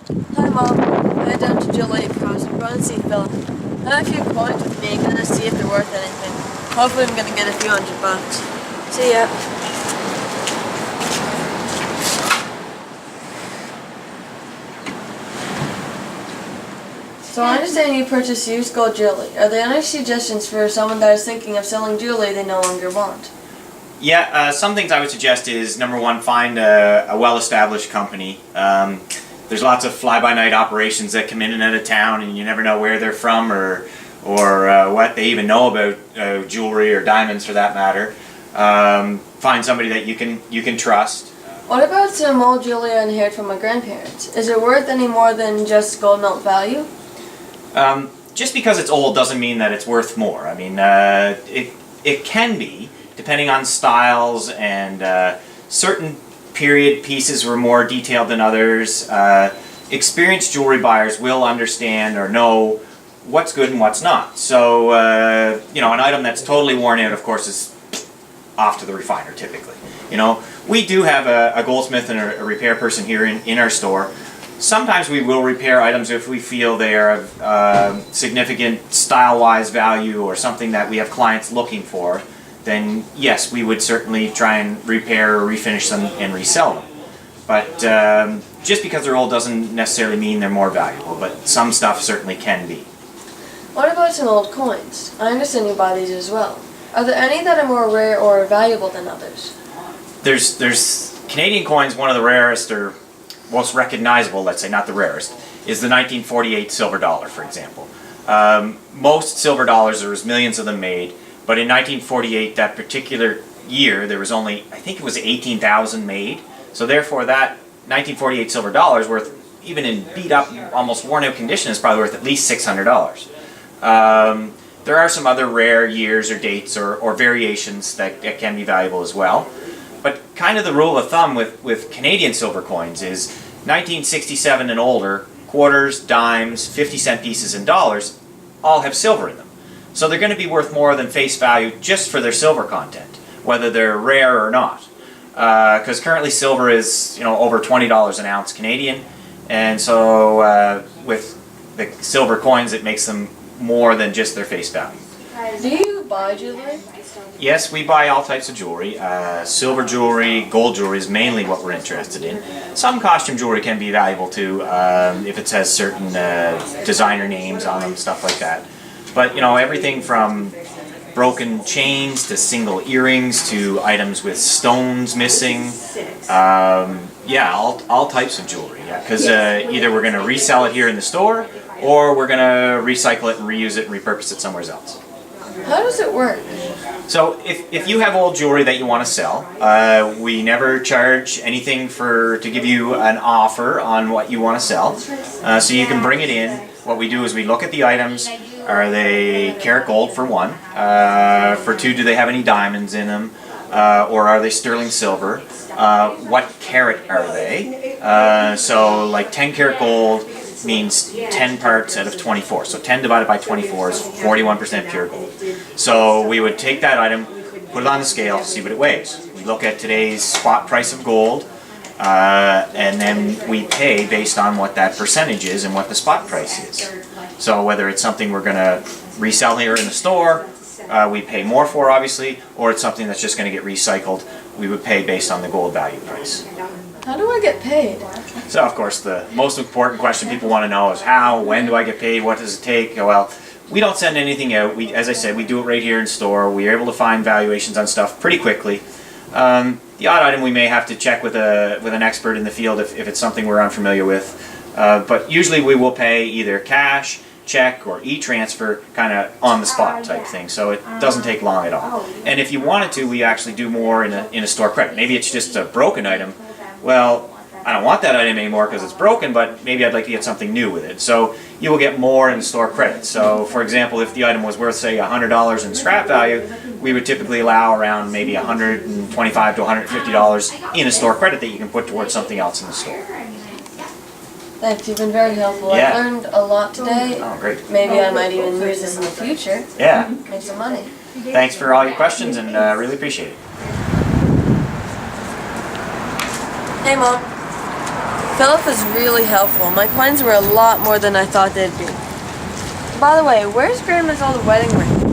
Hi Mom, I went down to Jewellery across and brought to see Philip. I have a few coins with me, gonna see if they're worth anything. Hopefully I'm gonna get a few $100. See ya. So I understand you purchase used gold jewelry. Are there any suggestions for someone that is thinking of selling jewelry they no longer want? Yeah, some things I would suggest is, number one, find a well-established company. There's lots of fly-by-night operations that come in and out of town, and you never know where they're from or what they even know about jewelry or diamonds, for that matter. Find somebody that you can trust. What about some old jewelry I inherited from my grandparents? Is it worth any more than just gold note value? Just because it's old doesn't mean that it's worth more. I mean, it can be, depending on styles, and certain period pieces were more detailed than others. Experienced jewelry buyers will understand or know what's good and what's not. So, you know, an item that's totally worn out, of course, is off to the refiner typically. You know, we do have a goldsmith and a repair person here in our store. Sometimes we will repair items if we feel they are of significant style-wise value or something that we have clients looking for. Then yes, we would certainly try and repair or refinish them and resell them. But just because they're old doesn't necessarily mean they're more valuable, but some stuff certainly can be. What about some old coins? I understand you buy these as well. Are there any that are more rare or valuable than others? There's Canadian coins. One of the rarest or most recognizable, let's say, not the rarest, is the 1948 silver dollar, for example. Most silver dollars, there was millions of them made, but in 1948, that particular year, there was only, I think it was 18,000 made. So therefore, that 1948 silver dollar is worth, even in beat up, almost worn out condition, is probably worth at least $600. There are some other rare years or dates or variations that can be valuable as well. But kind of the rule of thumb with Canadian silver coins is 1967 and older, quarters, dimes, 50-cent pieces, and dollars all have silver in them. So they're going to be worth more than face value just for their silver content, whether they're rare or not. Because currently silver is, you know, over $20 an ounce Canadian, and so with the silver coins, it makes them more than just their face value. Do you buy jewelry? Yes, we buy all types of jewelry. Silver jewelry, gold jewelry is mainly what we're interested in. Some costume jewelry can be valuable too, if it has certain designer names on them, stuff like that. But you know, everything from broken chains to single earrings to items with stones missing. Yeah, all types of jewelry. Yeah, because either we're going to resell it here in the store, or we're going to recycle it and reuse it and repurpose it somewhere else. How does it work? So if you have old jewelry that you want to sell, we never charge anything to give you an offer on what you want to sell. So you can bring it in. What we do is we look at the items. Are they karat gold, for one? For two, do they have any diamonds in them? Or are they sterling silver? What carat are they? So like 10 karat gold means 10 parts out of 24. So 10 divided by 24 is 41% pure gold. So we would take that item, put it on the scale, see what it weighs. We look at today's spot price of gold, and then we pay based on what that percentage is and what the spot price is. So whether it's something we're going to resell here in the store, we pay more for, obviously, or it's something that's just going to get recycled, we would pay based on the gold value price. How do I get paid? So, of course, the most important question people want to know is how, when do I get paid, what does it take? Well, we don't send anything out. As I said, we do it right here in store. We are able to find valuations on stuff pretty quickly. The odd item we may have to check with an expert in the field if it's something we're unfamiliar with. But usually we will pay either cash, check, or e-transfer, kind of on the spot type thing. So it doesn't take long at all. And if you wanted to, we actually do more in a store credit. Maybe it's just a broken item. Well, I don't want that item anymore because it's broken, but maybe I'd like to get something new with it. So you will get more in store credit. So for example, if the item was worth, say, $100 in scrap value, we would typically allow around maybe $125 to $150 in a store credit that you can put towards something else in the store. Thanks, you've been very helpful. Yeah. I learned a lot today. Oh, great. Maybe I might even use this in the future. Yeah. Make some money. Thanks for all your questions, and really appreciate it. Hey, Mom. Philip was really helpful. My coins were a lot more than I thought they'd be. By the way, where's Grandma's old wedding ring?